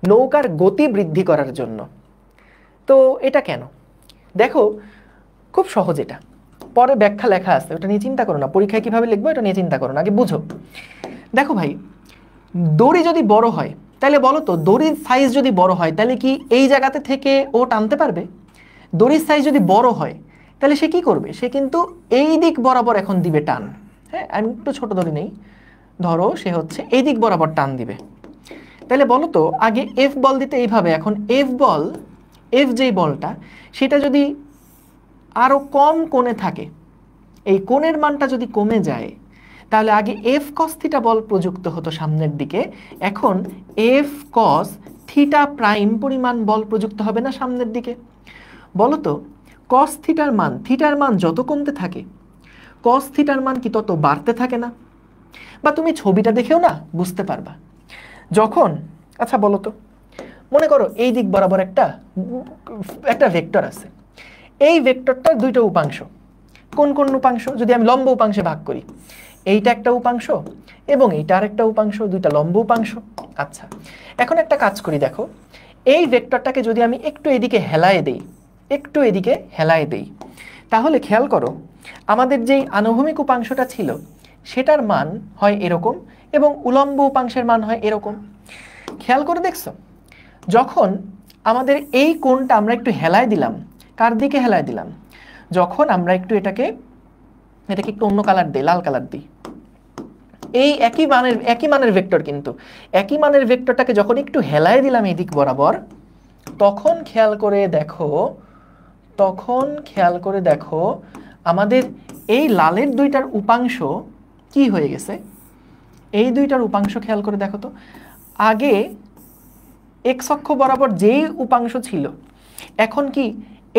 নৌকার গতি বৃদ্ধি করার জন্য। তো এটা কেন? দেখো খুব সহজ, এটা পরে ব্যাখ্যা লেখা আছে, ওটা নিয়ে চিন্তা করো না। পরীক্ষায় কিভাবে লিখবো এটা নিয়ে চিন্তা করো না, আগে বুঝো। দেখো ভাই, দড়ি যদি বড় হয় তাহলে বলো তো, দড়ির সাইজ যদি বড় হয় তাহলে কি এই জায়গাতে থেকে ও টানতে পারবে? দড়ির সাইজ যদি বড় হয় তাহলে সে কি করবে? সে কিন্তু এই দিক বরাবর এখন দিবে টান। হ্যাঁ, আমি একটু ছোট ধরে নেই, ধরো সে হচ্ছে এই দিক বরাবর টান দিবে। তাহলে বলো তো, আগে এফ বল দিতে এইভাবে, এখন এফ যেই বলটা সেটা যদি আরো কম কোণে থাকে, এই কোণের মানটা যদি কমে যায়, তাহলে আগে এফ কস থিটা বল প্রযুক্ত হতো সামনের দিকে, এখন এফ কস থিটা প্রাইম পরিমাণ বল প্রযুক্ত হবে না সামনের দিকে? বলো তো, কস থিটার মান যত কমতে থাকে, কস থিটার মান কি তত বাড়তে থাকে না? বা তুমি ছবিটা দেখেও না বুঝতে পারবা। যখন, আচ্ছা বলো তো, মনে করো এই দিক বরাবর একটা ভেক্টর আছে, এই ভেক্টরটার দুইটা উপাংশ। কোন কোন উপাংশ? যদি আমি লম্ব উপাংশে ভাগ করি, এইটা একটা উপাংশ এবং এইটা আরেকটা উপাংশ, দুইটা লম্ব উপাংশ। আচ্ছা, এখন একটা কাজ করি, দেখো এই ভেক্টরটাকে যদি আমি একটু এদিকে হেলায় দেই, তাহলে খেয়াল করো আমাদের যেই আনুভূমিক উপাংশটা ছিল সেটার মান হয় এরকম এবং উলম্ব উপাংশের মান হয় এরকম। খেয়াল করে দেখছো, যখন আমাদের এই কোণটা আমরা একটু হেলায় দিলাম, কার দিকে হেলায় দিলাম? যখন আমরা এটাকে একটু অন্য কালার দিই, লাল কালার দিই, এই একই মানের ভেক্টর, কিন্তু একই মানের ভেক্টরটাকে যখন একটু হেলায় দিলাম এই দিক বরাবর, তখন খেয়াল করে দেখো আমাদের এই লালের দুইটার উপাংশ কি হয়ে গেছে। এই দুইটার উপাংশ খেয়াল করে দেখো তো, আগে এক্স অক্ষ বরাবর যেই উপাংশ ছিল, এখন কি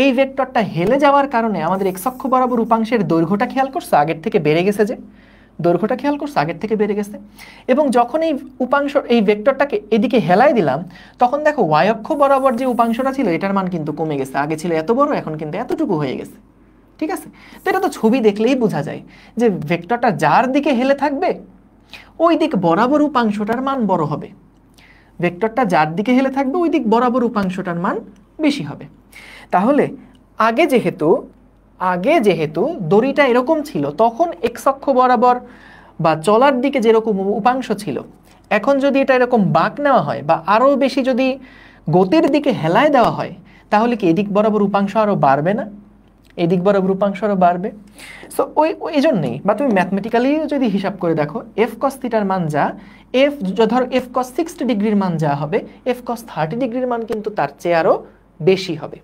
এই ভেক্টরটা হেলে যাওয়ার কারণে আমাদের এক্স অক্ষ বরাবর উপাংশের দৈর্ঘ্যটা খেয়াল করছো আগের থেকে বেড়ে গেছে, যে দৈর্ঘ্যটা খেয়াল করছো আগের থেকে বেড়ে গেছে। এবং যখন এই ভেক্টরটাকে এদিকে হেলায় দিলাম, তখন দেখো ওয়াই অক্ষ বরাবর যে উপাংশটা ছিল এটার মান কিন্তু কমে গেছে, আগে ছিল এত বড়, এখন কিন্তু এতটুকু হয়ে গেছে। ঠিক আছে, তো এটা তো ছবি দেখলেই বোঝা যায় যে ভেক্টরটা যার দিকে হেলে থাকবে ওই দিক বরাবর উপাংশটার মান বড় হবে, ভেক্টরটা যার দিকে হেলে থাকবে ওই দিক বরাবর উপাংশটার মান বেশি হবে। তাহলে আগে যেহেতু দড়িটা এরকম ছিল, তখন এক্স অক্ষ বরাবর বা চলার দিকে যেরকম উপাংশ ছিল, এখন যদি এটা এরকম বাঁক নেওয়া হয় বা আরো বেশি যদি গতির দিকে হেলায় দেওয়া হয়, তাহলে কি এদিক বরাবর উপাংশ আরো বাড়বে না? এদিক বরাবর উপাংশ আরো বাড়বে। সো এই জন্যেই, বা তুমি ম্যাথমেটিক্যালি যদি হিসাব করে দেখো, এফ কস থিটার মান যা, ধরো এফ কস 60 ডিগ্রির মান যা হবে, এফ কস 30 ডিগ্রির মান কিন্তু তার চেয়ে আরো বেশি হবে।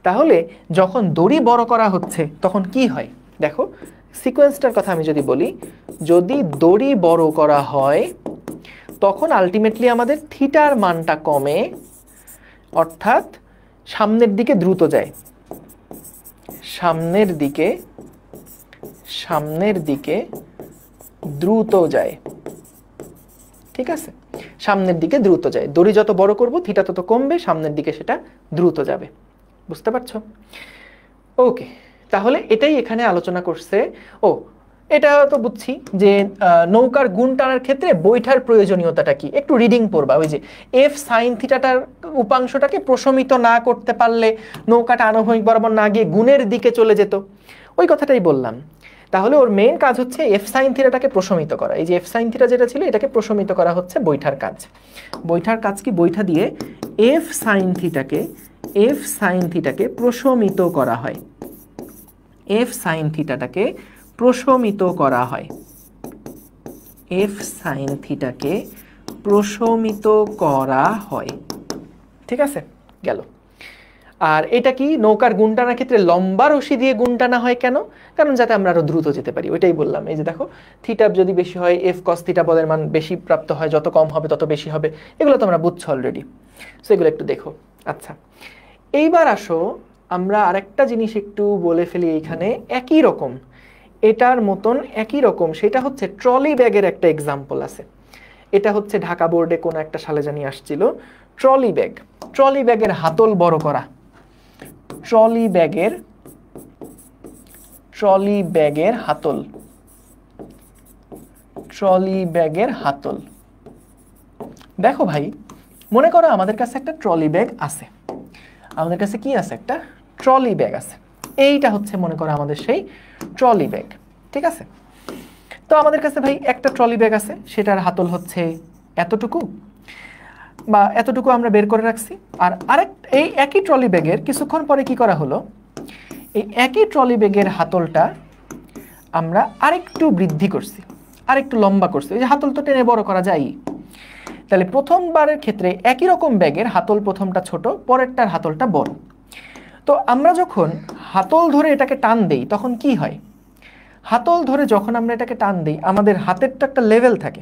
তাহলে যখন দড়ি বড় করা হচ্ছে তখন কি হয় দেখো, সিকোয়েন্সটার কথা আমি যদি বলি, যদি দড়ি বড় করা হয় তখন আলটিমেটলি আমাদের থিটার মানটা কমে, অর্থাৎ সামনের দিকে দ্রুত যায়, সামনের দিকে দ্রুত যায়। ঠিক আছে, সামনের দিকে দ্রুত যায়, দড়ি যত বড় করব থিটা তত কমবে, সামনের দিকে সেটা দ্রুত যাবে। বুঝতে পারছো? ওকে, তাহলে এটাই এখানে আলোচনা করছে। এটা তো বুঝছি যে নৌকার গুণ টানার ক্ষেত্রে বৈঠার প্রয়োজনীয়তাটা কি, একটু রিডিং পড়বা। ওই যে এফ সাইন থিটাটার উপাংশটাকে প্রশমিত না করতে পারলে নৌকাটা আনুভূমিক বরাবর না গিয়ে গুণের দিকে চলে যেত, ওই কথাটাই বললাম। তাহলে ওর মেইন কাজ হচ্ছে এফ সাইন থিটাটাকে প্রশমিত করা। এই যে এফ সাইন থিটা যেটা ছিল এটাকে প্রশমিত করা হচ্ছে বৈঠার কাজ। বৈঠার কাজ কি? বৈঠা দিয়ে এফ সাইন থিটাকে প্রশমিত করা হয়, এফ সাইন থিটাটাকে প্রশমিত করা হয়, এফ সাইন থিটাকে প্রশমিত করা হয়। ঠিক আছে, গেল। আর এটা কি নৌকার গুণ টানার ক্ষেত্রে লম্বা রশি দিয়ে গুণ টানা হয় কেন? কারণ যাতে আমরা আরো দ্রুত যেতে পারি, ওইটাই বললাম। এই যে দেখো, থিটা যদি বেশি হয় এফ কস থিটা পদের মান বেশি প্রাপ্ত হয়, যত কম হবে তত বেশি হবে, এগুলো তোমরা বুঝছো অলরেডি, সো এগুলো একটু দেখো। আচ্ছা, এইবার আসো আমরা আরেকটা জিনিস একটু বলে ফেলি এইখানে, একই রকম, এটার মতন একই রকম, সেটা হচ্ছে ট্রলি ব্যাগের একটা এক্সাম্পল আছে। এটা হচ্ছে ঢাকা বোর্ডে কোন একটা সালে জানি আসছিল। ট্রলি ব্যাগের হাতল বড় করা, ট্রলি ব্যাগের হাতল। দেখো ভাই, মনে করো আমাদের কাছে একটা ট্রলি ব্যাগ আছে, আমাদের কাছে কি আছে, একটা ট্রলি ব্যাগ আছে। এইটা হচ্ছে মনে করো আমাদের সেই ট্রলি ব্যাগ, ঠিক আছে। তো আমাদের কাছে ভাই একটা ট্রলি ব্যাগ আছে, সেটার হাতল হচ্ছে এতটুকু বা এতটুকু আমরা বের করে রাখছি। আর এই একই ট্রলি ব্যাগের কিছুক্ষণ পরে কি করা হলো, এই একই ট্রলি ব্যাগের হাতলটা আমরা আরেকটু বৃদ্ধি করছি, আরেকটু লম্বা করছি। এই যে হাতল তো টেনে বড় করা যায়। তাহলে প্রথমবারের ক্ষেত্রে একই রকম ব্যাগের হাতল প্রথমটা ছোট, পরেরটার হাতলটা বড়। তো আমরা যখন হাতল ধরে এটাকে টান দেই তখন কি হয়, হাতল ধরে যখন আমরা এটাকে টান দিই আমাদের হাতের তো একটা লেভেল থাকে,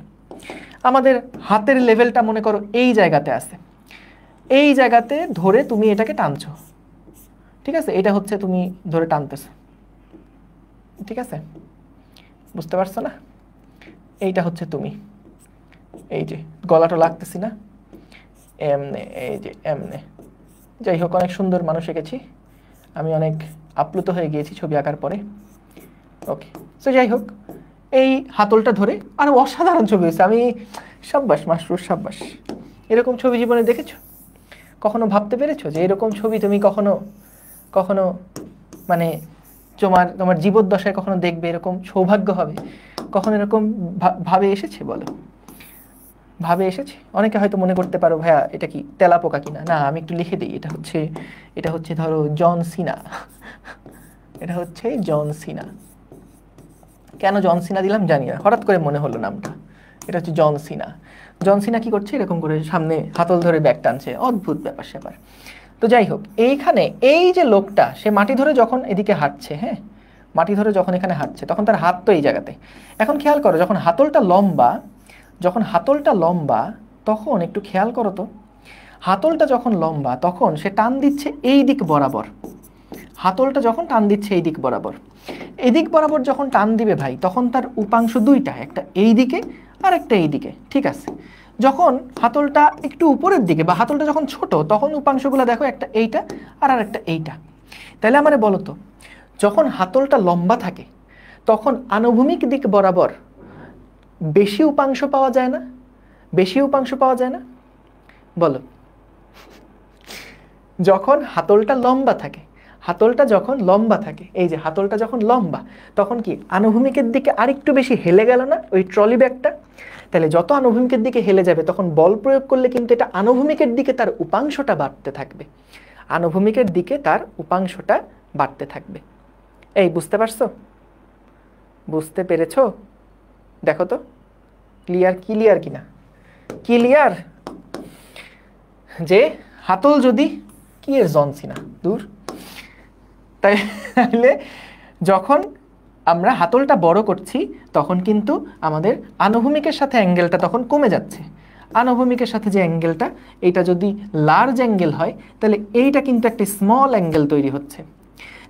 আমাদের হাতের লেভেলটা মনে করো এই জায়গাতে আছে, এই জায়গাতে ধরে তুমি এটাকে টানছো, ঠিক আছে। এটা হচ্ছে তুমি ধরে টানতেছো, ঠিক আছে, বুঝতে পারছো না? এইটা হচ্ছে তুমি, এই যে গলাটা লাগতেছি না, এমনে, এই যে এমনে। যাই হোক, অনেক সুন্দর মানুষ এঁকেছি আমি, অনেক আপ্লুত হয়ে গিয়েছি ছবি আঁকার পরে। ওকে, তো যাই হোক, এই হাতলটা ধরে আরো অসাধারণ ছবি হয়েছে। আমি সাব্বাস মাশরুর, সাব্বাস। এরকম ছবি জীবনে দেখেছো? কখনো ভাবতে পেরেছো যে এরকম ছবি তুমি কখনো কখনো মানে তোমার জীবদ্দশায় কখনো দেখবে, এরকম সৌভাগ্য হবে? কখনো এরকম ভাবে এসেছে বলো? ভাবে এসেছে? অনেকে হয়তো মনে করতে পারো ভাইয়া এটা কি তেলাপোকা কিনা। না, আমি একটু লিখে দিই, এটা হচ্ছে ধরো জন সিনা। এটা হচ্ছে জন সিনা। কেন জন সিনা দিলাম জানি না, হঠাৎ করে মনে হলো নামটা। এটা হচ্ছে জন সিনা। জন সিনা কি করছে, এরকম করে সামনে হাতল ধরে ব্যাগ টানছে, অদ্ভুত ব্যাপার স্যাপার। তো যাই হোক, এইখানে এই যে লোকটা, সে মাটি ধরে যখন এদিকে হাঁটছে, হ্যাঁ, মাটি ধরে যখন এখানে হাঁটছে তখন তার হাত তো এই জায়গাতে। এখন খেয়াল করো, যখন হাতলটা লম্বা তখন একটু খেয়াল করো তো, হাতলটা যখন লম্বা তখন সে টান দিচ্ছে এই দিক বরাবর। হাতলটা যখন টান দিচ্ছে এই দিক বরাবর, এদিক বরাবর যখন টান দিবে ভাই, তখন তার উপাংশ দুইটা, একটা এই দিকে আর একটা এই দিকে, ঠিক আছে। যখন হাতলটা একটু উপরের দিকে বা হাতলটা যখন ছোট, তখন উপাংশগুলো দেখো, একটা এইটা আর একটা এইটা। তাহলে আমারে বলো তো, যখন হাতলটা লম্বা থাকে তখন আনুভূমিক দিক বরাবর বেশি উপাংশ পাওয়া যায় না? বেশি উপাংশ পাওয়া যায় না বলো? যখন হাতলটা লম্বা থাকে, হাতলটা যখন লম্বা থাকে, এই যে হাতলটা যখন লম্বা, তখন কি আনুভূমিকের দিকে আরেকটু বেশি হেলে গেল না ওই ট্রলি ব্যাগটা? তাহলে যত আনুভূমিকের দিকে হেলে যাবে তখন বল প্রয়োগ করলে কিন্তু এটা আনুভূমিকের দিকে তার উপাংশটা বাড়তে থাকবে, আনুভূমিকের দিকে তার উপাংশটা বাড়তে থাকবে। এই বুঝতে পারছো? বুঝতে পেরেছো? দেখো তো ক্লিয়ার কিনা? ক্লিয়ার যে হাতল যদি কি এর জন সিনা দূর, তাইলে যখন আমরা হাতলটা বড় করছি তখন কিন্তু আমাদের আনুভূমিকের সাথে অ্যাঙ্গেলটা তখন কমে যাচ্ছে। আনুভূমিকের সাথে যে অ্যাঙ্গেলটা, এইটা যদি লার্জ অ্যাঙ্গেল হয় তাহলে এইটা কিন্তু একটা স্মল অ্যাঙ্গেল তৈরি হচ্ছে।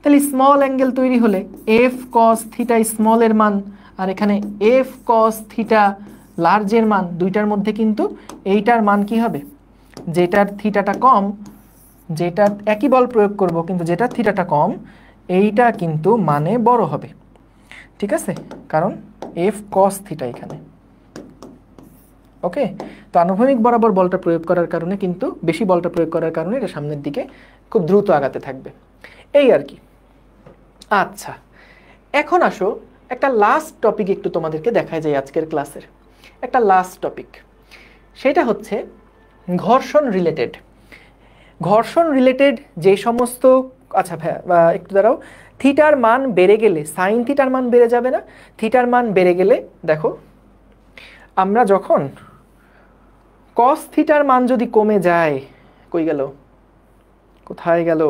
তাহলে স্মল অ্যাঙ্গেল তৈরি হলে এফ কস থিটা স্মলের মান আর এখানে এফ কস থিটা লার্জের মান, দুইটার মধ্যে কিন্তু এইটার মান কি হবে, যেটার থিটাটা কম, যেটা একই বল প্রয়োগ করব কিন্তু যেটার থিটাটা কম, এইটা কিন্তু মানে বড় হবে, ঠিক আছে, কারণ এফ কস থিটা এখানে। ওকে, তো আনুভূমিক বরাবর বলটা প্রয়োগ করার কারণে কিন্তু, বেশি বলটা প্রয়োগ করার কারণে এটা সামনের দিকে খুব দ্রুত আগাতে থাকবে, এই আর কি। আচ্ছা, এখন আসো একটা লাস্ট টপিক একটু তোমাদেরকে দেখায় যায় আজকের ক্লাসের, একটা লাস্ট টপিক, সেটা হচ্ছে ঘর্ষণ রিলেটেড। ঘর্ষণ রিলেটেড যে সমস্ত, আচ্ছা ভাইয়া একটু দাঁড়াও, থিটার মান বেড়ে গেলে সাইন থিটার মান বেড়ে যাবে না? থিটার মান বেড়ে গেলে দেখো, আমরা যখন কস থিটার মান যদি কমে যায়, কই গেল, কোথায় গেল,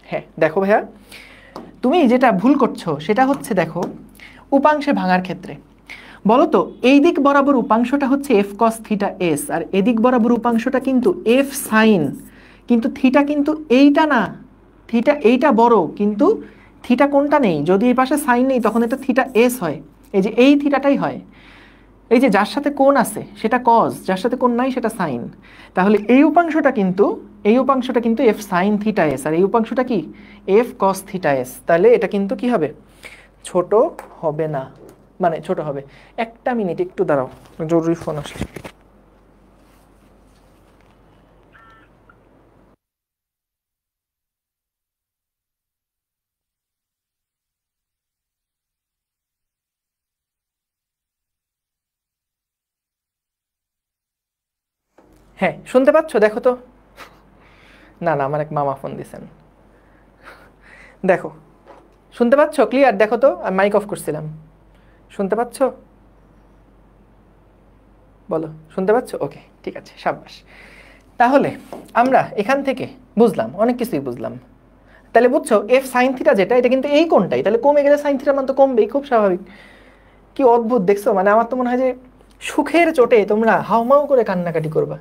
হ্যাঁ দেখো ভাইয়া, তুমি যেটা ভুল করছো সেটা হচ্ছে, দেখো উপাংশে ভাঙার ক্ষেত্রে বলো তো, এই দিক বরাবর উপাংশটা হচ্ছে এফ কস থিটা এস, আর এদিক বরাবর উপাংশটা কিন্তু এফ সাইন, কিন্তু থিটা কিন্তু এইটা না, থিটা এইটা বড়, কিন্তু থিটা কোনটা নেই, যদি এই পাশে সাইন নেই তখন এটা থিটা এস হয়, এই যে এই থিটাটাই হয়। এই যে যার সাথে কোণ আছে সেটা কজ, যার সাথে কোণ নাই সেটা সাইন। তাহলে এই উপাংশটা কিন্তু এফ সাইন থিটা এস, আর এই উপাংশটা কি এফ কস থিটা এস। তাহলে এটা কিন্তু কি হবে, ছোট হবে না, মানে ছোট হবে। একটা মিনিট একটু দাঁড়াও, জরুরি ফোন আসছে। হ্যাঁ শুনতে পাচ্ছ? দেখো তো। না না, আমার এক মামা ফোন দিছেন। দেখো শুনতে পাচ্ছ ক্লিয়ার? দেখো তো, আমি মাইক অফ করছিলাম। শুনতে পাচ্ছ? বলো শুনতে পাচ্ছ? ওকে ঠিক আছে, সাবাস। তাহলে আমরা এখান থেকে বুঝলাম, অনেক কিছুই বুঝলাম। তাহলে বুঝছো এফ সাইন থিটা যেটা, এটা কিন্তু এই কোণটাই, তাহলে কমে গেলে সাইন থিটার মান তো কমবেই, খুব স্বাভাবিক। কি অদ্ভুত দেখছো, মানে আমার তো মনে হয় যে সুখের চোটে তোমরা হাউমাউ করে কান্নাকাটি করবা।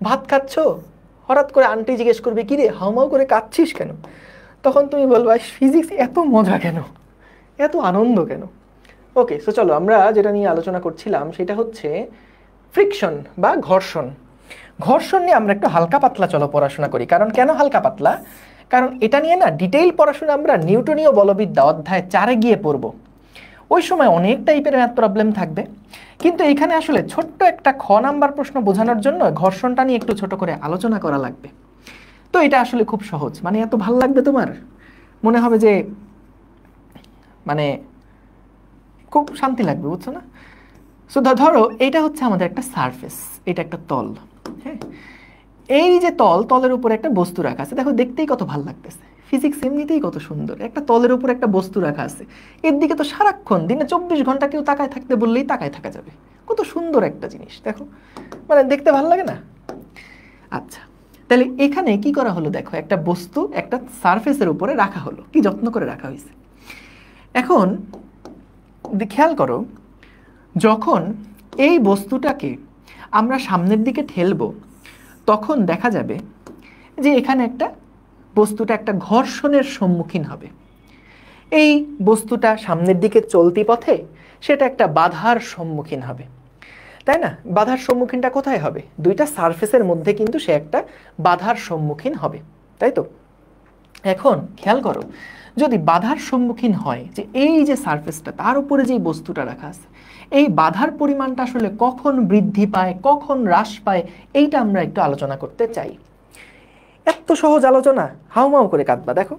ভাত খাচ্ছ, হঠাৎ করে আন্টি জিজ্ঞেস করবে কি রে হাউমাউ করে কাঁদছিস কেন, তখন তুমি বলবা ফিজিক্স এত মজা কেন, এত আনন্দ কেন। ওকে, সো চলো আমরা যেটা নিয়ে আলোচনা করছিলাম সেটা হচ্ছে ফ্রিকশন বা ঘর্ষণ। ঘর্ষণ নিয়ে আমরা একটু হালকা পাতলা চলো পড়াশোনা করি। কারণ কেন হালকা পাতলা? কারণ এটা নিয়ে না ডিটেইল পড়াশোনা আমরা নিউটনীয় বলবিদ্যা অধ্যায় 4-এ গিয়ে পড়ব। ওই সময় অনেক টাইপের ম্যাথ প্রবলেম থাকবে, কিন্তু এখানে আসলে ছোট্ট একটা খ নাম্বার প্রশ্ন বোঝানোর জন্য ঘর্ষণটা নিয়ে একটু ছোট করে আলোচনা করা লাগবে। তো এটা আসলে খুব সহজ, মানে এত ভাল লাগবে তোমার, মনে হবে যে মানে খুব শান্তি লাগবে, বুঝছো না? সো ধরো এইটা হচ্ছে আমাদের একটা সারফেস, এটা একটা তল। হ্যাঁ, এই যে তল, তলের উপরে একটা বস্তু রাখা আছে, দেখো দেখতেই কত ভালো লাগতেছে। ফিজিক্স এমনিতেই কত সুন্দর, একটা তলের উপর একটা বস্তু রাখা আছে, এর দিকে তো সারাক্ষণ দিনে 24 ঘন্টা কেউ তাকায় থাকতে বললেই তাকায় থাকা যাবে। কত সুন্দর একটা জিনিস দেখো, মানে দেখতে ভালো লাগে না? আচ্ছা, তাহলে এখানে কি করা হলো দেখো, একটা বস্তু একটা সারফেসের উপরে রাখা হলো, কি যত্ন করে রাখা হয়েছে। এখন খেয়াল করো, যখন এই বস্তুটাকে আমরা সামনের দিকে ঠেলবো তখন দেখা যাবে যে এখানে একটা বস্তুটা একটা ঘর্ষণের সম্মুখীন হবে। এই বস্তুটা সামনের দিকে চলতি পথে সেটা একটা বাধার সম্মুখীন হবে, তাই না? বাধার সম্মুখীনটা কোথায় হবে? দুইটা সারফেসের মধ্যে কিন্তু সে একটা বাধার সম্মুখীন হবে, তাই তো? এখন খেয়াল করো, যদি বাধার সম্মুখীন হয়, যে এই যে সারফেসটা তার উপরে যে বস্তুটা রাখা আছে, এই বাধার পরিমাণটা আসলে কখন বৃদ্ধি পায় কখন হ্রাস পায়, এইটা আমরা একটু আলোচনা করতে চাই। এত সহজ আলোচনা, হাউমাউ করে কাঁদবা। দেখো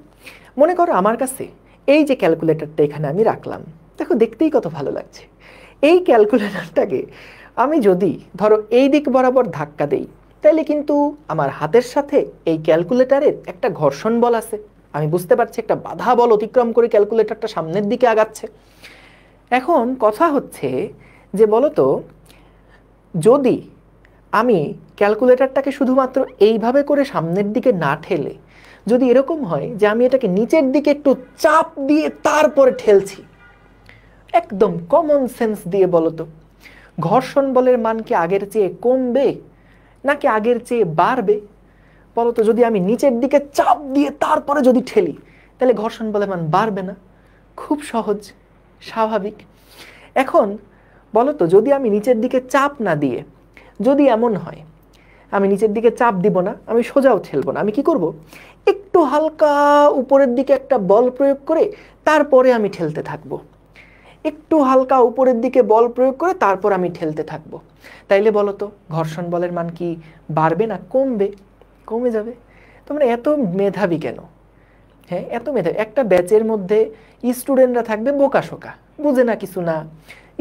মনে করো আমার কাছে এই যে ক্যালকুলেটরটা এখানে আমি রাখলাম, দেখো দেখতেই কত ভালো লাগছে। এই ক্যালকুলেটরটাকে আমি যদি ধরো এই দিক বরাবর ধাক্কা দেই, তাহলে কিন্তু আমার হাতের সাথে এই ক্যালকুলেটরের একটা ঘর্ষণ বল আছে, আমি বুঝতে পারছি একটা বাধা বল অতিক্রম করে ক্যালকুলেটরটা সামনের দিকে আগাচ্ছে। এখন কথা হচ্ছে যে বলতো, যদি আমি ক্যালকুলেটরটাকে শুধুমাত্র এইভাবে করে সামনের দিকে না ঠেলে যদি এরকম হয় যে আমি এটাকে নিচের দিকে একটু চাপ দিয়ে তারপরে ঠেলছি, একদম কমন সেন্স দিয়ে বলতো ঘর্ষণ বলের মান কি আগের চেয়ে কমবে নাকি আগের চেয়ে বাড়বে? বলতো, যদি আমি নিচের দিকে চাপ দিয়ে তারপরে যদি ঠেলি তাহলে ঘর্ষণ বলের মান বাড়বে না? খুব সহজ, স্বাভাবিক। এখন বলতো, যদি আমি নিচের দিকে চাপ না দিয়ে, যদি এমন হয় আমি নিচের দিকে চাপ দিব না, আমি সোজাও ঠেলবো না, আমি কি করব, একটু হালকা উপরের দিকে একটা বল প্রয়োগ করে তারপরে আমি ঠেলতে থাকবো, একটু হালকা উপরের দিকে বল প্রয়োগ করে তারপর আমি ঠেলতে থাকবো, তাইলে বলো তো ঘর্ষণ বলের মান কি বাড়বে না কমবে? কমে যাবে। তোমরা এত মেধাবী কেন? হ্যাঁ, এত মেধাবী। একটা ব্যাচের মধ্যে স্টুডেন্টরা থাকবে বোকাশোকা, বুঝে না কিছু না,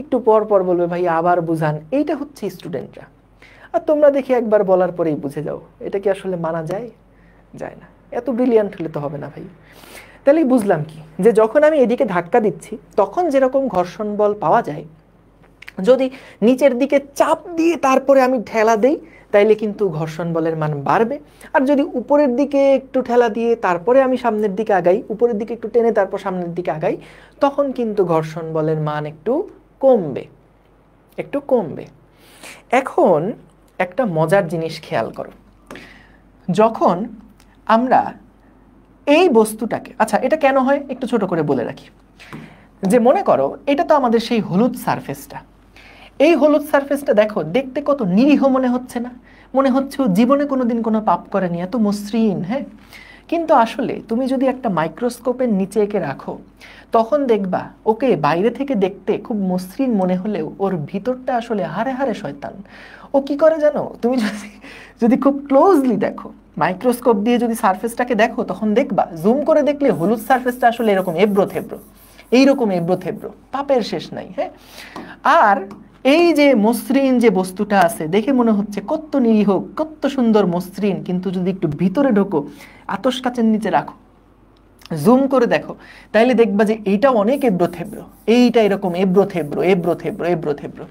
একটু পর পর বলবে ভাই আবার বুঝান, এইটা হচ্ছে স্টুডেন্টরা। আর তোমরা দেখি একবার বলার পরেই বুঝে যাও, এটা কি আসলে মানা যায়? যায় না। এত ব্রিলিয়ান্ট হলে তো হবে না ভাই। তাহলে বুঝলাম কি, যে যখন আমি এদিকে ধাক্কা দিচ্ছি তখন যেরকম ঘর্ষণ বল পাওয়া যায়, যদি নিচের দিকে চাপ দিয়ে তারপরে আমি ঠেলা দেই তাইলে কিন্তু ঘর্ষণ বলের মান বাড়বে। আর যদি উপরের দিকে একটু ঠেলা দিয়ে তারপরে আমি সামনের দিকে আগাই, উপরের দিকে একটু টেনে তারপর সামনের দিকে আগাই, তখন কিন্তু ঘর্ষণ বলের মান একটু কমবে, একটু কমবে। এখন একটা মজার জিনিস খেয়াল করো, যখন আমরা এই বস্তুটাকে, আচ্ছা এটা কেন হয় একটু ছোট করে বলে রাখি, যে মনে করো এটা তো আমাদের সেই হলুদ সারফেসটা, এই হলুদ সারফেসটা দেখো দেখতে কত নিরীহ মনে হচ্ছে না? মনে হচ্ছে ও জীবনে কোনোদিন কোনো পাপ করেনি, এত মসৃণ। হ্যাঁ, কিন্তু আসলে তুমি যদি একটা মাইক্রোস্কোপের নিচে একে রাখো তখন দেখবা ওকে বাইরে থেকে দেখতে খুব মসৃণ মনে হলেও ওর ভিতরটা আসলে হাড়ে হাড়ে শয়তান। ও কি করে জানো? তুমি যদি যদি খুব ক্লোজলি দেখো, মাইক্রোস্কোপ দিয়ে যদি সারফেসটাকে দেখো তখন দেখবা জুম করে দেখলে হলুদ সারফেসটা আসলে এরকম এবড়ো থেবড়ো, এইরকম এবড়ো থেবড়ো, পাপের শেষ নাই। হ্যাঁ, আর এই যে মসৃণ যে বস্তুটা আছে দেখে মনে হচ্ছে কত নিরীহ, কত সুন্দর মসৃণ, কিন্তু যদি একটু ভিতরে ঢোকো, আতশ কাচের নিচে রাখো, জুম করে দেখো, তাইলে দেখবা যে এইটা অনেক এবড়ো থেবড়ো, এইটা এরকম এবড়ো থেবড়ো এবড়ো থেবড়ো এবড়ো থেবড়ো।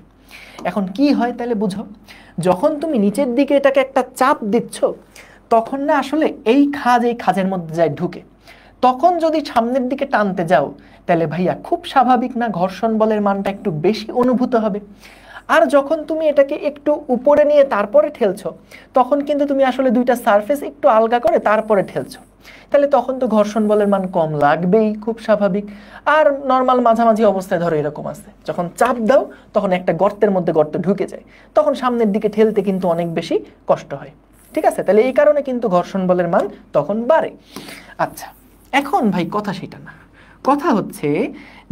এখন কি হয় তাহলে বুঝো, যখন তুমি নিচের দিকে এটাকে একটা চাপ দিচ্ছ, তখন না আসলে এই খাজের মধ্যে যায় ঢুকে, তখন যদি সামনের দিকে টানতে যাও তাহলে ভাইয়া খুব স্বাভাবিক না ঘর্ষণ বলের মানটা একটু বেশি অনুভূত হবে। আর যখন তুমি এটাকে একটু উপরে নিয়ে তারপরে ঠেলছো, তখন কিন্তু তুমি আসলে দুইটা সারফেস একটু আলগা করে তারপরে ঠেলছো, তাহলে তখন তো ঘর্ষণ বলের মান কম লাগবেই, খুব স্বাভাবিক। আর নর্মাল মাঝামাঝি অবস্থায় ধরো এরকম আছে, যখন চাপ দাও তখন একটা গর্তের মধ্যে গর্ত ঢুকে যায়, তখন সামনের দিকে ঠেলতে কিন্তু অনেক বেশি কষ্ট হয়। ঠিক আছে, তাহলে এই কারণে কিন্তু ঘর্ষণ বলের মান তখন বাড়ে। আচ্ছা, এখন ভাই কথা সেটা না, কথা হচ্ছে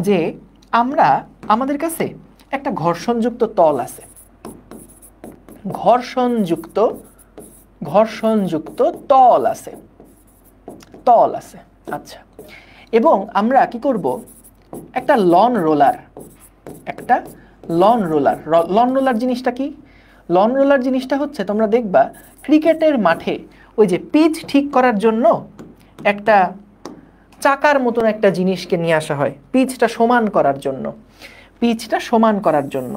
যে আমাদের কাছে একটা ঘর্ষণযুক্ত তল আছে, ঘর্ষণযুক্ত তল আছে, আচ্ছা, এবং আমরা কি করব, একটা লন রোলার জিনিসটা কি? লন রোলার জিনিসটা হচ্ছে, তোমরা দেখবা ক্রিকেটের মাঠে ওই যে পিচ ঠিক করার জন্য একটা চাকার মতন একটা জিনিসকে নিয়ে আসা হয় পিচটা সমান করার জন্য,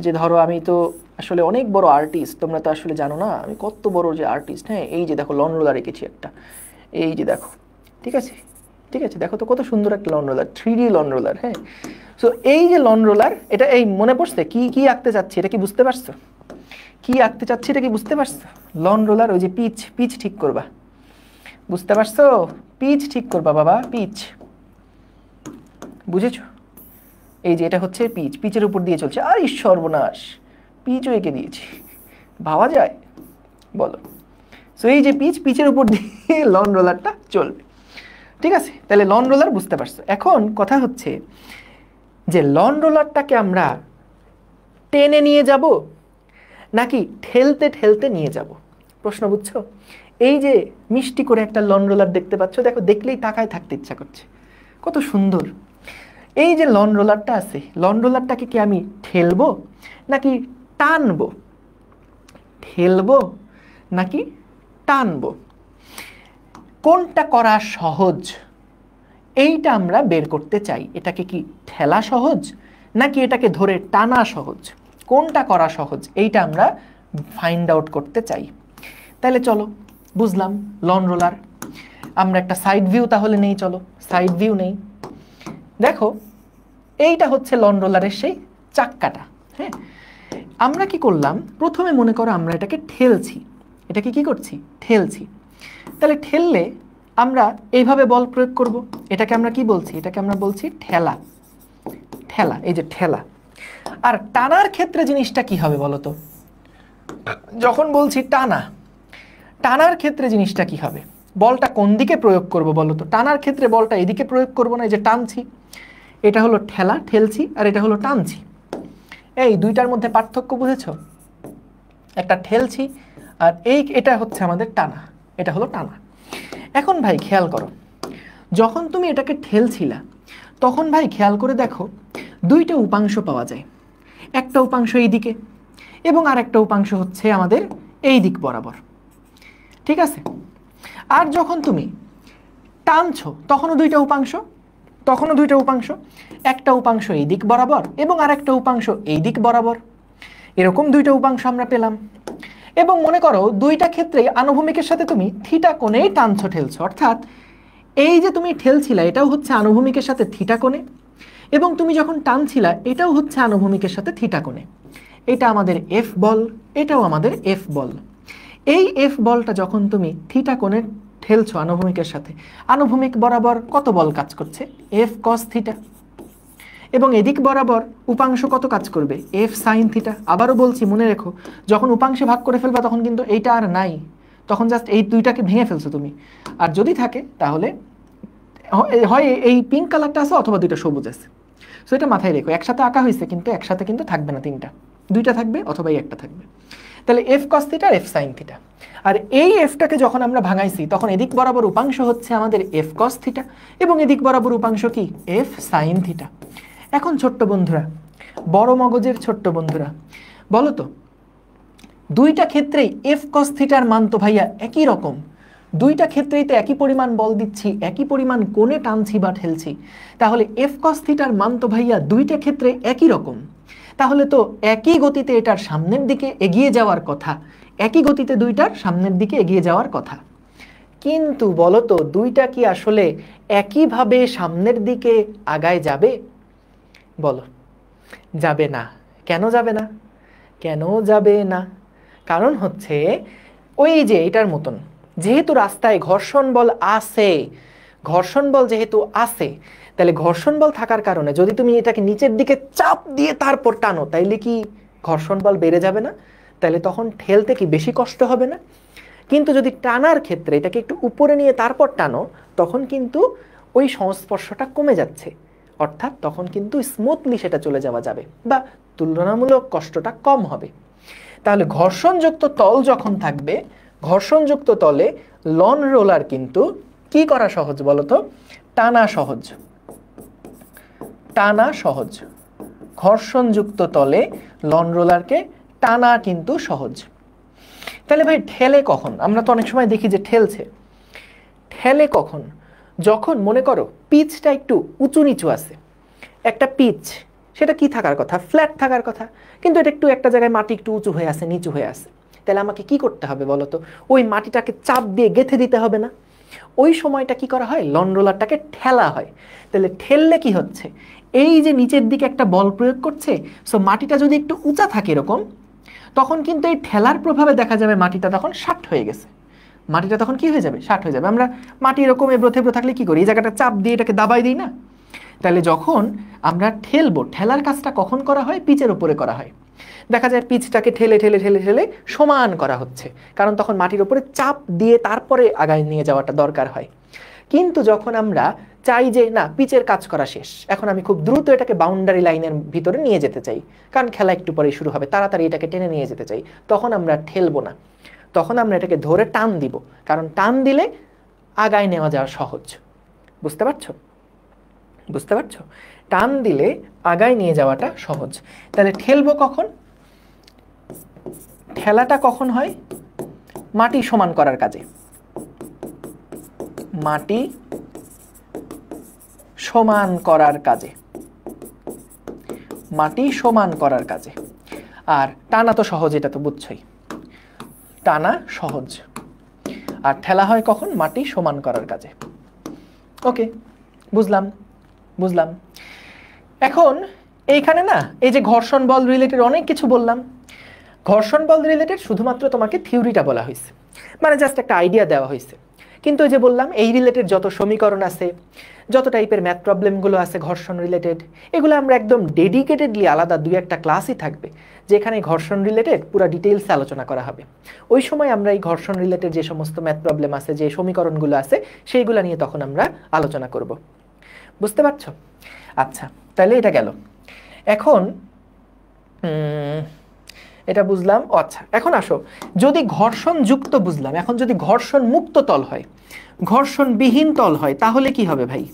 যে ধরো আমি তো আসলে অনেক বড় আর্টিস্ট, তোমরা তো আসলে জানো না আমি কত বড় যে আর্টিস্ট। হ্যাঁ, এই যে দেখো লন রোলার এঁকেছি একটা, এই যে দেখো, ঠিক আছে দেখো তো কত সুন্দর একটা lawn roller, 3D lawn roller. হ্যাঁ, সো এই যে লন রোলার, এটা এই মনে পড়ছে কি আঁকতে চাচ্ছি, এটা কি বুঝতে পারছো? লন রোলার ওই যে পিচ ঠিক করবা, বুঝতে পারছো? পিচ ঠিক করবা বাবা, পিচ, বুঝেছো? এই যে এটা হচ্ছে পিচের উপর দিয়ে চলছে, আর সর্বনাশ, পিচও এঁকে দিয়েছি, ভাবা যায় বলো? সো এই যে পিচের উপর দিয়ে লন রোলারটা চলবে। ঠিক আছে, তাহলে লন রোলার বুঝতে পারছো। এখন কথা হচ্ছে যে লন রোলারটাকে আমরা টেনে নিয়ে যাব নাকি ঠেলতে নিয়ে যাব? প্রশ্ন বুঝছো? এই যে মিষ্টি করে একটা লন রোলার দেখতে পাচ্ছ, দেখো, দেখলেই তাকায় থাকতে ইচ্ছা করছে, কত সুন্দর। এই যে লন রোলারটা আছে, লন রোলারটাকে কি আমি ঠেলবো নাকি টানবো? কোনটা করা সহজ এইটা আমরা বের করতে চাই। এটাকে কি ঠেলা সহজ নাকি এটাকে ধরে টানা সহজ? কোনটা করা সহজ এইটা আমরা ফাইন্ড আউট করতে চাই। তাহলে চলো, বুঝলাম লন রোলার, আমরা একটা সাইড ভিউ তাহলে নেই, চলো সাইড ভিউ নেই। দেখো, এইটা হচ্ছে লন রোলারের সেই চাক্কাটা। হ্যাঁ, আমরা কি করলাম, প্রথমে মনে করো আমরা এটাকে ঠেলছি, এটাকে কি করছি, ঠেলছি। তাহলে ঠেললে আমরা এইভাবে বল প্রয়োগ করব, এটাকে আমরা কি বলছি, এটাকে আমরা বলছি ঠেলা, এই যে ঠেলা। আর টানার ক্ষেত্রে জিনিসটা কি হবে বলো তো? যখন বলছি টানার ক্ষেত্রে জিনিসটা কি হবে? বলটা কোন দিকে প্রয়োগ করব বলো তো? টানার ক্ষেত্রে বলটা এদিকে প্রয়োগ করব না, এই যে টানছি, এটা হলো ঠেলছি, আর এটা হলো টানছি। এই দুইটার মধ্যে পার্থক্য বুঝেছো? একটা ঠেলছি আর এটা হচ্ছে আমাদের টানা, এটা হলো টানা। এখন ভাই খেয়াল করো, যখন তুমি এটাকে ঠেলছিলা তখন ভাই খেয়াল করে দেখো দুইটা উপাংশ পাওয়া যায়, একটা উপাংশ এই দিকে এবং আর একটা উপাংশ হচ্ছে আমাদের এই দিক বরাবর। ঠিক আছে, আর যখন তুমি টানছো তখনও দুইটা উপাংশ, একটা উপাংশ এই দিক বরাবর এবং আর একটা উপাংশ এই দিক বরাবর, এরকম দুইটা উপাংশ আমরা পেলাম। এবং মনে করো দুইটা ক্ষেত্রেই আনুভূমিকের সাথে তুমি থিটা কোণেই টানছো ঠেলছো, অর্থাৎ এই যে তুমি ঠেলছিলা এটাও হচ্ছে আনুভূমিকের সাথে থিটা কোণে, এবং তুমি যখন টানছিলা এটাও হচ্ছে আনুভূমিকের সাথে থিটা কোণে। এটা আমাদের এফ বল, এটাও আমাদের এফ বল। এই এফ বলটা যখন তুমি থিটা কোণে ঠেলছো আনুভূমিকের সাথে, আনুভূমিক বরাবর কত বল কাজ করছে? F cos theta. এবং এদিক বরাবর উপাংশ কত কাজ করবে? F sine theta. আবারও বলছি, মনে রেখো, যখন উপাংশে ভাগ করে ফেলবা তখন কিন্তু এইটা আর নাই, তখন জাস্ট এই দুইটাকে ভেঙে ফেলছো তুমি। আর যদি থাকে তাহলে হয় এই পিঙ্ক কালারটা আছে অথবা দুইটা সবুজ আছে। সো এটা মাথায় রেখো, একসাথে আঁকা হয়েছে কিন্তু একসাথে কিন্তু থাকবে না, দুইটা থাকবে অথবা এই একটা থাকবে। তাহলে এফ কস থিটা আর এফ সাইন থিটা। আর এই এফটাকে যখন আমরা ভাঙাইছি তখন এদিক বরাবর উপাংশ হচ্ছে আমাদের এফ কস থিটা এবং এদিক বরাবর উপাংশ কি? F sine theta. এখন ছোট্ট বন্ধুরা, বড় মগজের ছোট্ট বন্ধুরা বলো তো, দুইটা ক্ষেত্রেই এফ কস থিটার মান তো ভাইয়া একই রকম, দুইটা ক্ষেত্রেই তো একই পরিমাণ বল দিচ্ছি, একই পরিমাণ কোণে টানছি বা ঠেলছি, তাহলে এফ কস থিটার মান তো ভাইয়া দুইটা ক্ষেত্রে একই রকম, তাহলে তো একই গতিতে এটার সামনের দিকে এগিয়ে যাওয়ার কথা, একই গতিতে দুইটার সামনের দিকে এগিয়ে যাওয়ার কথা। কিন্তু বলো তো দুইটা কি আসলে একইভাবে সামনের দিকে আগায় যাবে? বলো, যাবে না। কেন যাবে না? কেন যাবে না? কারণ হচ্ছে ওই যে এটার মতন, যেহেতু রাস্তায় ঘর্ষণ বল আছে, ঘর্ষণ বল যেহেতু আছে, তাহলে ঘর্ষণ বল থাকার কারণে যদি তুমি এটাকে নিচের দিকে চাপ দিয়ে তারপর টানো, তাইলে কি ঘর্ষণ বল বেড়ে যাবে না? তাহলে তখন ঠেলতে কি বেশি কষ্ট হবে না? কিন্তু যদি টানার ক্ষেত্রে এটাকে একটু উপরে নিয়ে তারপর টানো, তখন কিন্তু ওই সংস্পর্শটা কমে যাচ্ছে, অর্থাৎ তখন কিন্তু স্মুথলি সেটা চলে যাওয়া যাবে বা তুলনামূলক কষ্টটা কম হবে। তাহলে ঘর্ষণযুক্ত তল যখন থাকবে, ঘর্ষণযুক্ত তলে লন রোলার কিন্তু কি করা সহজ বলতো? টানা সহজ, টানা সহজ। ঘর্ষণযুক্ত তলে লন রোলারকে টানা কিন্তু সহজ। তাহলে ভাই ঠেলে কখন? আমরা তো অনেক সময় দেখি যে ঠেলছে, ঠেলে কখন? যখন মনে করো পিচটা একটু উঁচু নিচু আছে, একটা পিচ সেটা কি থাকার কথা? ফ্ল্যাট থাকার কথা, কিন্তু এটা একটু একটা জায়গায় মাটি একটু উঁচু হয়ে আছে, নিচু হয়ে আছে, তাহলে আমাকে কি করতে হবে বলো তো? ওই মাটিটাকে চাপ দিয়ে গেঁথে দিতে হবে না? ওই সময়টা কি করা হয়? লন রোলারটাকে ঠেলা হয়। তাহলে ঠেললে কি হচ্ছে? এই যে নিচের দিকে একটা বল প্রয়োগ করছে, সো মাটিটা যদি একটু উঁচা থাকে এরকম, তখন কিন্তু এই ঠেলার প্রভাবে দেখা যাবে মাটিটা তখন শার্ট হয়ে গেছে, মাটিটা তখন কি হয়ে যাবে? শার্ট হয়ে যাবে। আমরা মাটি এরকম এবড়ো থেবড়ো থাকলে কি করি? এই জায়গাটা চাপ দিয়ে এটাকে দাবাই দিই না? তাহলে যখন আমরা ঠেলবো, ঠেলার কাজটা কখন করা হয়? পিচের উপরে করা হয়। দেখা যায় পিচটাকে ঠেলে ঠেলে ঠেলে ঠেলে সমান করা হচ্ছে, কারণ তখন মাটির উপরে চাপ দিয়ে তারপরে আগায় নিয়ে যাওয়াটা দরকার হয়। কিন্তু যখন আমরা চাই যে না, পিচের কাজ করা শেষ, এখন আমি খুব দ্রুত এটাকে বাউন্ডারি লাইনের ভিতরে নিয়ে যেতে চাই, কারণ খেলা একটু পরেই শুরু হবে, তাড়াতাড়ি এটাকে টেনে নিয়ে যেতে চাই, তখন আমরা ঠেলবো না, তখন আমরা এটাকে ধরে টান দিব, কারণ টান দিলে আগায় নেওয়া যাওয়া সহজ। বুঝতে পারছো? বুঝতে পারছো? টান দিলে আগায় নিয়ে যাওয়াটা সহজ। তাহলে ঠেলবো কখন? ঠেলাটা কখন হয়? মাটি সমান করার কাজে, মাটি সমান করার কাজে, মাটি সমান করার কাজে। আর টানা তো সহজ, এটা তো বুঝছই, টানা সহজ। আর ঠেলা হয় কখন? মাটি সমান করার কাজে। ওকে, বুঝলাম বুঝলাম। এখন এইখানে না, এই যে ঘর্ষণ বল রিলেটেড অনেক কিছু বললাম, ঘর্ষণ বল রিলেটেড শুধুমাত্র তোমাকে থিওরিটা বলা হয়েছে, মানে জাস্ট একটা আইডিয়া দেওয়া হয়েছে। কিন্তু ওই যে বললাম, এই রিলেটেড যত সমীকরণ আছে, যত টাইপের ম্যাথ প্রবলেমগুলো আছে ঘর্ষণ রিলেটেড, এগুলো আমরা একদম ডেডিকেটেডলি আলাদা দুই একটা ক্লাসই থাকবে, যেখানে ঘর্ষণ রিলেটেড পুরো ডিটেইলসে আলোচনা করা হবে। ওই সময় আমরা এই ঘর্ষণ রিলেটেড যে সমস্ত ম্যাথ প্রবলেম আছে, যে সমীকরণগুলো আছে, সেইগুলো নিয়ে তখন আমরা আলোচনা করব। বুঝতে পারছো? আচ্ছা, তাহলে এটা গেল। এখন এটা বুঝলাম। ও আচ্ছা, এখন আসো, যদি ঘর্ষণ যুক্ত বুঝলাম, এখন যদি ঘর্ষণ মুক্ত তল হয়, ঘর্ষণবিহীন তল হয়, তাহলে কি হবে ভাই?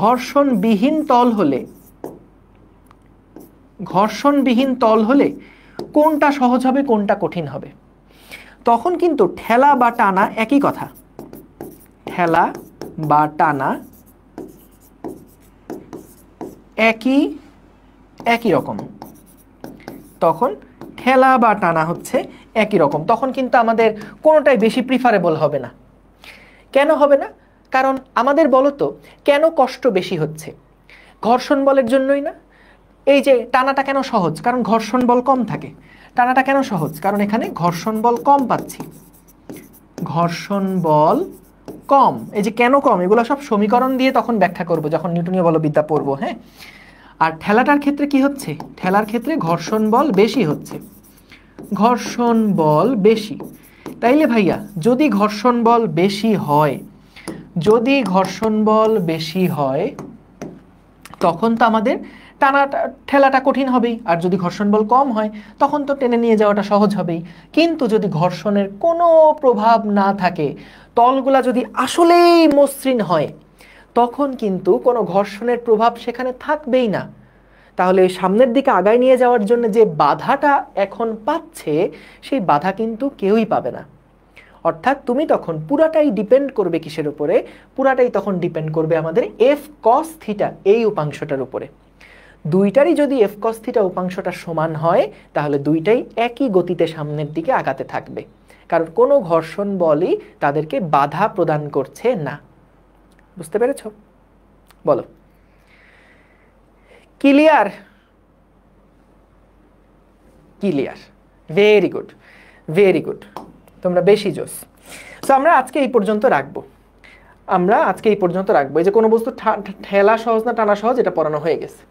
ঘর্ষণবিহীন তল হলে, ঘর্ষণবিহীন তল হলে কোনটা সহজ হবে, কোনটা কঠিন হবে? তখন কিন্তু ঠেলা বা টানা একই কথা, ঠেলা বা টানা একই একই রকম। তখন ঠেলা বা টানা হচ্ছে একই রকম, তখন কিন্তু আমাদের কোনোটাই বেশি প্রিফারেবল হবে না। কেন হবে না? কারণ আমাদের বলো তো কেন কষ্ট বেশি হচ্ছে? ঘর্ষণ বলের জন্যই না। এই যে টানাটা কেন সহজ? কারণ ঘর্ষণ বল কম থাকে। টানাটা কেন সহজ? কারণ এখানে ঘর্ষণ বল কম পাচ্ছি, ঘর্ষণ বল কম। এই যে কেন কম, এগুলো সব সমীকরণ দিয়ে তখন ব্যাখ্যা করব যখন নিউটনীয় বলবিদ্যা পড়বো। হ্যাঁ, আর ঠেলাটার ক্ষেত্রে কি হচ্ছে? ঠেলার ক্ষেত্রে ঘর্ষণ বল বেশি হচ্ছে, ঘর্ষণ বল বেশি। তাইলে ভাইয়া যদি ঘর্ষণ বল বেশি হয়, যদি ঘর্ষণ বল বেশি হয়, তখন তো আমাদের টানাটা ঠেলাটা কঠিন হবেই। আর যদি ঘর্ষণ বল কম হয়, তখন তো টেনে নিয়ে যাওয়াটা সহজ হবেই। কিন্তু যদি ঘর্ষণের কোনো প্রভাব না থাকে, তলগুলা যদি আসলেই মসৃণ হয়, তখন কিন্তু কোনো ঘর্ষণের প্রভাব সেখানে থাকবেই না। তাহলে সামনের দিকে আগায় নিয়ে যাওয়ার জন্য যে বাধাটা এখন পাচ্ছে সেই বাধা কিন্তু কেউই পাবে না। অর্থাৎ তুমি তখন পুরাটাই ডিপেন্ড করবে কিসের উপরে? পুরাটাই তখন ডিপেন্ড করবে আমাদের এফ কস থিটা এই উপাংশটার উপরে। দুইটারই যদি এফ কস থিটা উপাংশটা সমান হয় তাহলে দুইটাই একই গতিতে সামনের দিকে আগাতে থাকবে, কারণ কোনো ঘর্ষণ বলই তাদেরকে বাধা প্রদান করছে না। বুঝতে পেরেছ? বলো। Clear? Clear, very good, very good, তোমরা বেশি জোস। সো আমরা আজকে এই পর্যন্ত রাখবো, এই যে কোনো বস্তু ঠেলা সহজ না টানা সহজ এটা পড়ানো হয়ে গেছে,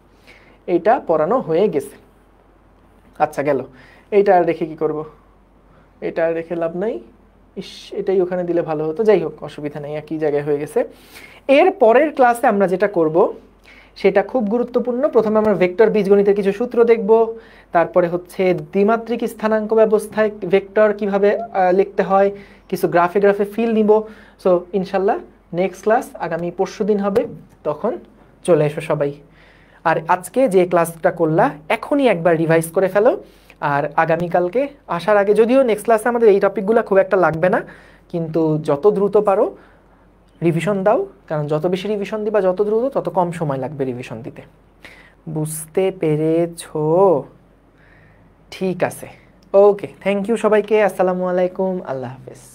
এইটা পড়ানো হয়ে গেছে। আচ্ছা গেল, এইটা আর রেখে কি করব? এটা আর রেখে লাভ নাই, ইস এটাই ওখানে দিলে ভালো হতো, যাই হোক অসুবিধা নেই, একই জায়গায় হয়ে গেছে। এর পরের ক্লাসে আমরা যেটা করব সেটা খুব গুরুত্বপূর্ণ। প্রথমে আমরা ভেক্টর বীজগণিতের কিছু সূত্র দেখব, তারপরে হচ্ছে দ্বিমাত্রিক স্থানাঙ্ক ব্যবস্থায় ভেক্টর কিভাবে লিখতে হয়, কিছু গ্রাফে ফিল নিব। সো ইনশাল্লাহ নেক্সট ক্লাস আগামী পরশুদিন হবে, তখন চলে এসো সবাই। আর আজকে যে ক্লাসটা করলা এখনই একবার রিভাইজ করে ফেলো, আর আগামীকালকে আসার আগে, যদিও নেক্সট ক্লাসে আমাদের এই টপিকগুলো খুব একটা লাগবে না, কিন্তু যত দ্রুত পারো রিভিশন দাও, কারণ যত বেশি রিভিশন দিবা যত দ্রুত তত কম সময় লাগবে রিভিশন দিতে। বুঝতে পেরেছো? ঠিক আছে, ওকে, থ্যাংক ইউ সবাইকে, আসসালামু আলাইকুম, আল্লাহ হাফেজ।